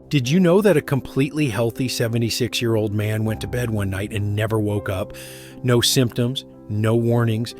Did you know that a completely healthy 76-year-old man went to bed one night and never woke up? No symptoms, no warnings,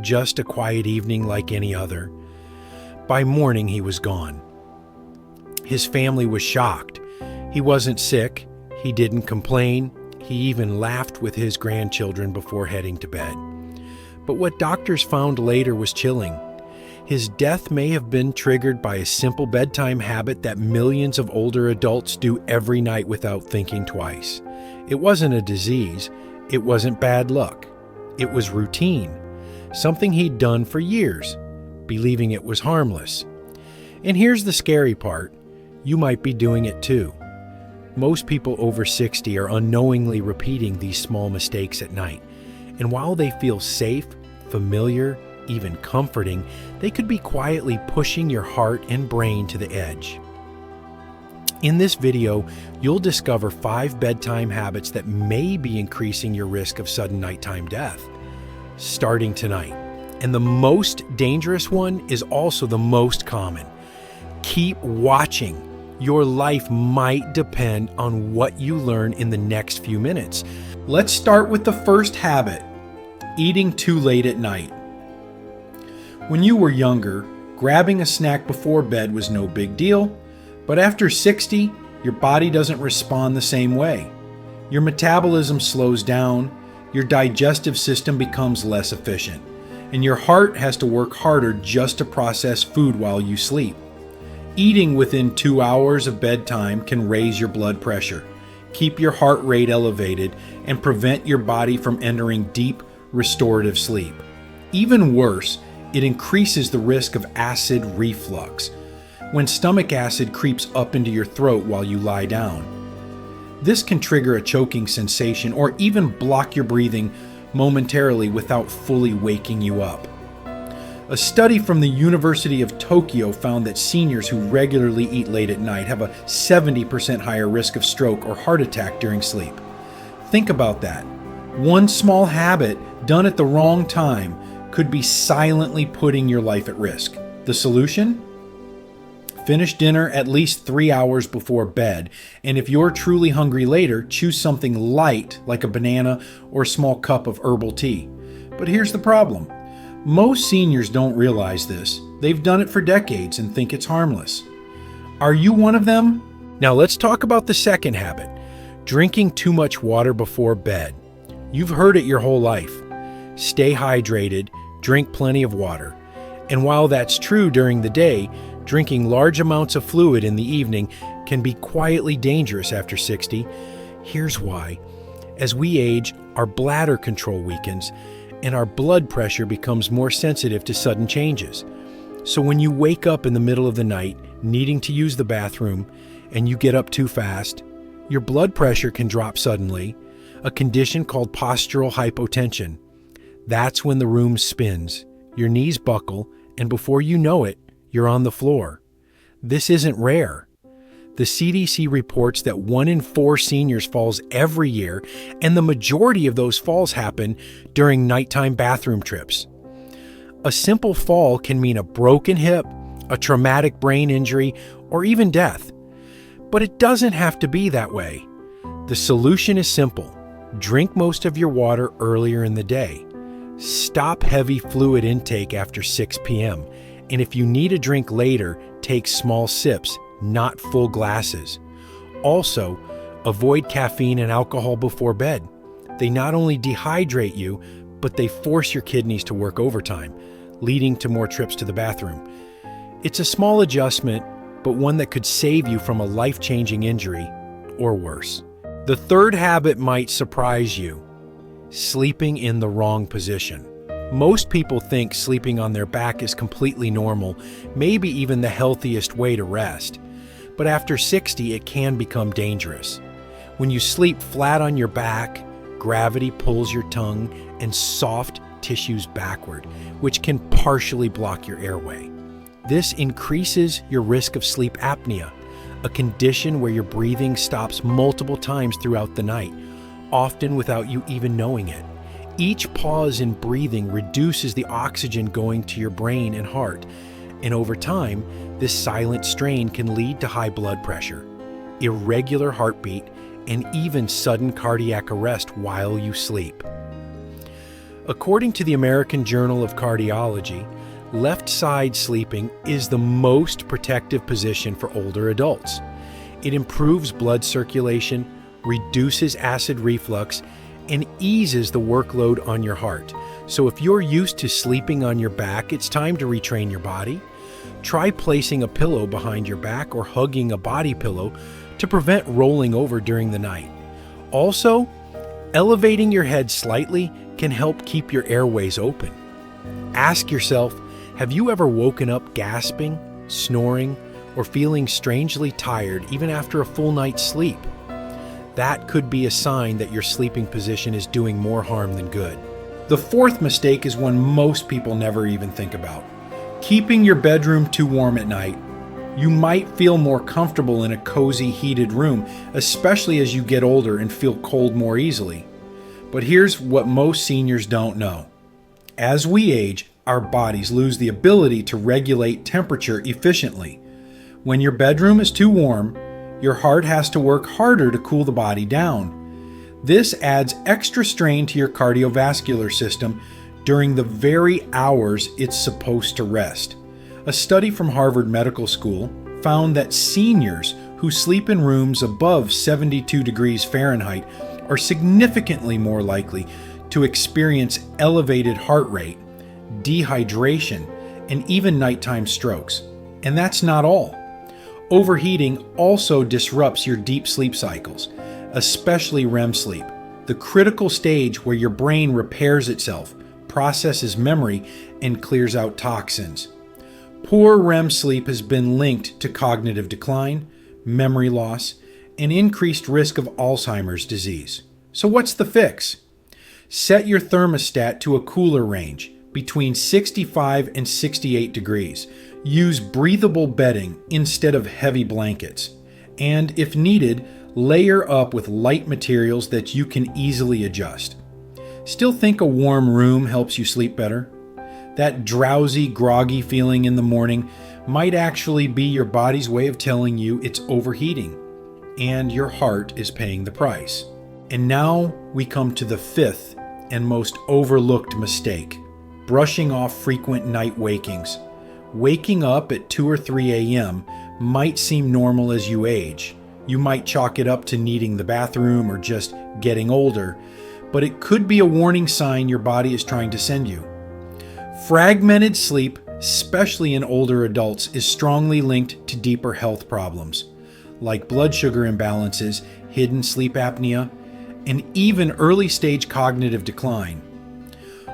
just a quiet evening like any other. By morning, he was gone. His family was shocked. He wasn't sick. He didn't complain. He even laughed with his grandchildren before heading to bed. But what doctors found later was chilling. His death may have been triggered by a simple bedtime habit that millions of older adults do every night without thinking twice. It wasn't a disease. It wasn't bad luck. It was routine, something he'd done for years, believing it was harmless. And here's the scary part. You might be doing it too. Most people over 60 are unknowingly repeating these small mistakes at night. And while they feel safe, familiar, even comforting, they could be quietly pushing your heart and brain to the edge. In this video, you'll discover 5 bedtime habits that may be increasing your risk of sudden nighttime death, starting tonight. And the most dangerous one is also the most common. Keep watching. Your life might depend on what you learn in the next few minutes. Let's start with the first habit, eating too late at night. When you were younger, grabbing a snack before bed was no big deal, but after 60, your body doesn't respond the same way. Your metabolism slows down, your digestive system becomes less efficient, and your heart has to work harder just to process food while you sleep. Eating within 2 hours of bedtime can raise your blood pressure, keep your heart rate elevated, and prevent your body from entering deep, restorative sleep. Even worse, it increases the risk of acid reflux, when stomach acid creeps up into your throat while you lie down. This can trigger a choking sensation or even block your breathing momentarily without fully waking you up. A study from the University of Tokyo found that seniors who regularly eat late at night have a 70% higher risk of stroke or heart attack during sleep. Think about that. One small habit done at the wrong time could be silently putting your life at risk. The solution? Finish dinner at least 3 hours before bed, and if you're truly hungry later, choose something light like a banana or a small cup of herbal tea. But here's the problem. Most seniors don't realize this. They've done it for decades and think it's harmless. Are you one of them? Now let's talk about the second habit, drinking too much water before bed. You've heard it your whole life. Stay hydrated, drink plenty of water. And while that's true during the day, drinking large amounts of fluid in the evening can be quietly dangerous after 60. Here's why. As we age, our bladder control weakens, and our blood pressure becomes more sensitive to sudden changes. So when you wake up in the middle of the night, needing to use the bathroom, and you get up too fast, your blood pressure can drop suddenly, a condition called postural hypotension. That's when the room spins, your knees buckle, and before you know it, you're on the floor. This isn't rare. The CDC reports that 1 in 4 seniors falls every year, and the majority of those falls happen during nighttime bathroom trips. A simple fall can mean a broken hip, a traumatic brain injury, or even death. But it doesn't have to be that way. The solution is simple. Drink most of your water earlier in the day. Stop heavy fluid intake after 6 p.m. And if you need a drink later, take small sips, not full glasses. Also, avoid caffeine and alcohol before bed. They not only dehydrate you, but they force your kidneys to work overtime, leading to more trips to the bathroom. It's a small adjustment, but one that could save you from a life-changing injury or worse. The third habit might surprise you. Sleeping in the wrong position. Most people think sleeping on their back is completely normal, maybe even the healthiest way to rest. But after 60, it can become dangerous. When you sleep flat on your back, gravity pulls your tongue and soft tissues backward, which can partially block your airway. This increases your risk of sleep apnea, a condition where your breathing stops multiple times throughout the night, often without you even knowing it. Each pause in breathing reduces the oxygen going to your brain and heart, and over time, this silent strain can lead to high blood pressure. irregular heartbeat, and even sudden cardiac arrest while you sleep. According to the American Journal of Cardiology, left side sleeping is the most protective position for older adults. It improves blood circulation, reduces acid reflux, and eases the workload on your heart. So if you're used to sleeping on your back, it's time to retrain your body. Try placing a pillow behind your back or hugging a body pillow to prevent rolling over during the night. Also, elevating your head slightly can help keep your airways open. Ask yourself, have you ever woken up gasping, snoring, or feeling strangely tired even after a full night's sleep? That could be a sign that your sleeping position is doing more harm than good. The fourth mistake is one most people never even think about: keeping your bedroom too warm at night. You might feel more comfortable in a cozy, heated room, especially as you get older and feel cold more easily. But here's what most seniors don't know. As we age, our bodies lose the ability to regulate temperature efficiently. When your bedroom is too warm, your heart has to work harder to cool the body down. This adds extra strain to your cardiovascular system during the very hours it's supposed to rest. A study from Harvard Medical School found that seniors who sleep in rooms above 72 degrees Fahrenheit are significantly more likely to experience elevated heart rate, dehydration, and even nighttime strokes. And that's not all. Overheating also disrupts your deep sleep cycles, especially REM sleep, the critical stage where your brain repairs itself, processes memory, and clears out toxins. Poor REM sleep has been linked to cognitive decline, memory loss, and increased risk of Alzheimer's disease. So what's the fix? Set your thermostat to a cooler range, between 65 and 68 degrees. Use breathable bedding instead of heavy blankets. And if needed, layer up with light materials that you can easily adjust. Still think a warm room helps you sleep better? That drowsy, groggy feeling in the morning might actually be your body's way of telling you it's overheating, and your heart is paying the price. And now we come to the fifth and most overlooked mistake: brushing off frequent night wakings. Waking up at 2 or 3 a.m. might seem normal as you age. You might chalk it up to needing the bathroom or just getting older, but it could be a warning sign your body is trying to send you. Fragmented sleep, especially in older adults, is strongly linked to deeper health problems, like blood sugar imbalances, hidden sleep apnea, and even early-stage cognitive decline.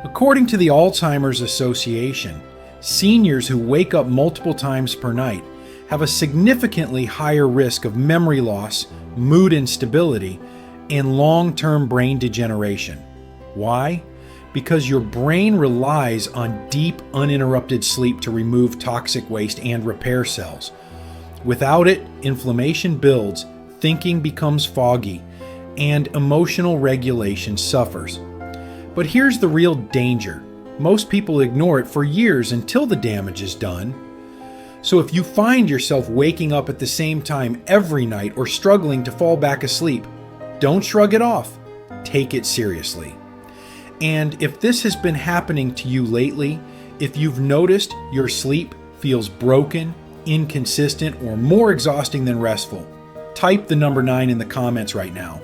According to the Alzheimer's Association, seniors who wake up multiple times per night have a significantly higher risk of memory loss, mood instability, and long-term brain degeneration. Why? Because your brain relies on deep, uninterrupted sleep to remove toxic waste and repair cells. Without it, inflammation builds, thinking becomes foggy, and emotional regulation suffers. But here's the real danger. Most people ignore it for years until the damage is done. So if you find yourself waking up at the same time every night or struggling to fall back asleep, don't shrug it off. Take it seriously. And if this has been happening to you lately, if you've noticed your sleep feels broken, inconsistent, or more exhausting than restful, type the number 9 in the comments right now.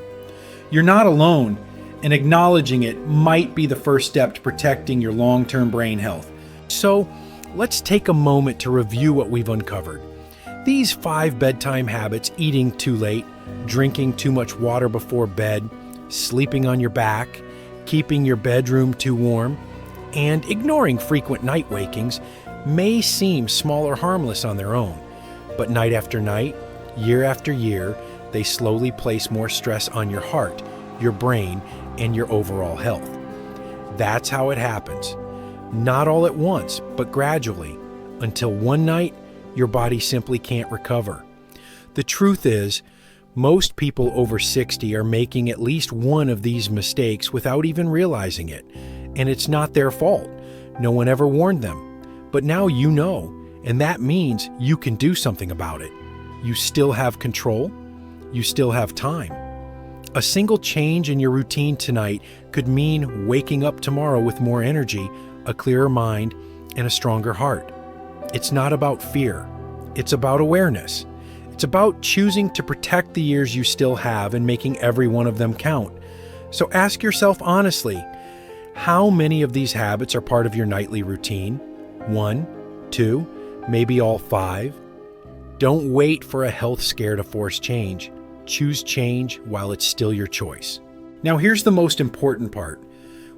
You're not alone, and acknowledging it might be the first step to protecting your long-term brain health. So, let's take a moment to review what we've uncovered. These 5 bedtime habits: eating too late, drinking too much water before bed, sleeping on your back, keeping your bedroom too warm, and ignoring frequent night wakings may seem small or harmless on their own, but night after night, year after year, they slowly place more stress on your heart, your brain, and your overall health. That's how it happens. Not all at once, but gradually, until one night, your body simply can't recover. The truth is, most people over 60 are making at least one of these mistakes without even realizing it, and it's not their fault. No one ever warned them. But now you know, and that means you can do something about it. You still have control. you still have time. A single change in your routine tonight could mean waking up tomorrow with more energy, a clearer mind, and a stronger heart. It's not about fear. It's about awareness. It's about choosing to protect the years you still have and making every one of them count. So ask yourself honestly, how many of these habits are part of your nightly routine? 1, 2, maybe all 5? Don't wait for a health scare to force change. Choose change while it's still your choice. Now here's the most important part.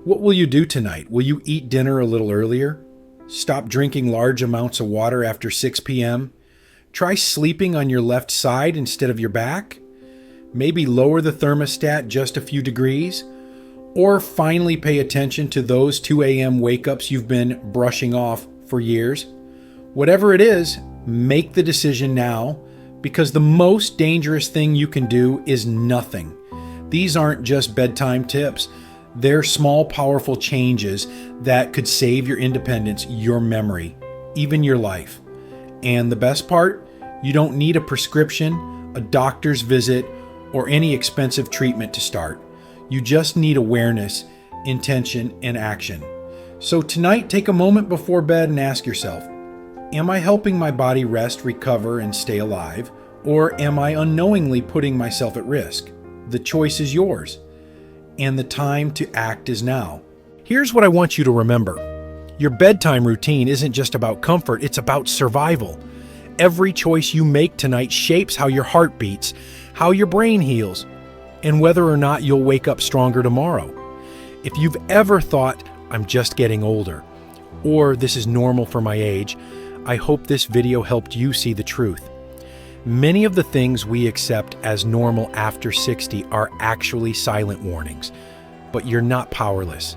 What will you do tonight? Will you eat dinner a little earlier? Stop drinking large amounts of water after 6 p.m.? Try sleeping on your left side instead of your back? Maybe lower the thermostat just a few degrees? Or finally pay attention to those 2 a.m. wake-ups you've been brushing off for years? Whatever it is, make the decision now, because the most dangerous thing you can do is nothing. These aren't just bedtime tips. They're small, powerful changes that could save your independence, your memory, even your life. And the best part, you don't need a prescription, a doctor's visit, or any expensive treatment to start. You just need awareness, intention, and action. So tonight, take a moment before bed and ask yourself, am I helping my body rest, recover, and stay alive? Or am I unknowingly putting myself at risk? The choice is yours, and the time to act is now. Here's what I want you to remember. Your bedtime routine isn't just about comfort, it's about survival. Every choice you make tonight shapes how your heart beats, how your brain heals, and whether or not you'll wake up stronger tomorrow. If you've ever thought, I'm just getting older, or this is normal for my age, I hope this video helped you see the truth. Many of the things we accept as normal after 60 are actually silent warnings, but you're not powerless.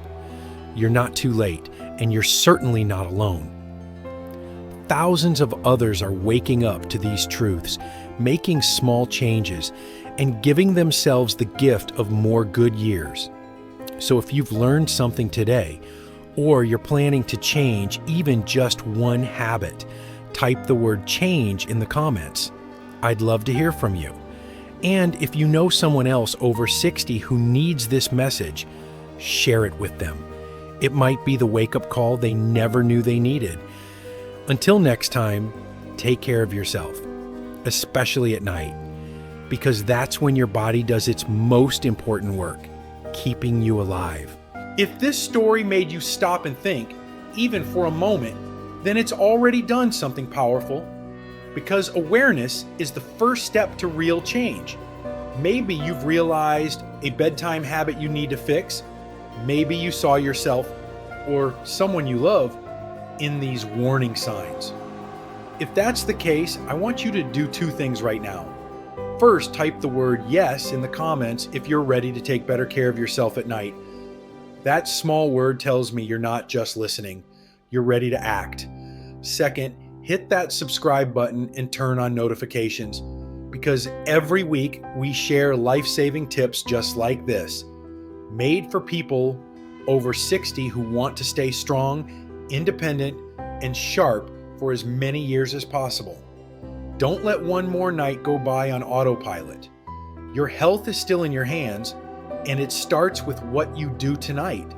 You're not too late, and you're certainly not alone. Thousands of others are waking up to these truths, making small changes, and giving themselves the gift of more good years. So if you've learned something today, or you're planning to change even just one habit, type the word change in the comments. I'd love to hear from you. And if you know someone else over 60 who needs this message, share it with them. It might be the wake-up call they never knew they needed. Until next time, take care of yourself, especially at night, because that's when your body does its most important work, keeping you alive. If this story made you stop and think, even for a moment, then it's already done something powerful, because awareness is the first step to real change. Maybe you've realized a bedtime habit you need to fix. Maybe you saw yourself or someone you love in these warning signs. If that's the case, I want you to do 2 things right now. First, type the word yes in the comments if you're ready to take better care of yourself at night. That small word tells me you're not just listening, you're ready to act. Second, hit that subscribe button and turn on notifications, because every week we share life-saving tips just like this, made for people over 60 who want to stay strong, independent, and sharp for as many years as possible. Don't let one more night go by on autopilot. Your health is still in your hands, and it starts with what you do tonight.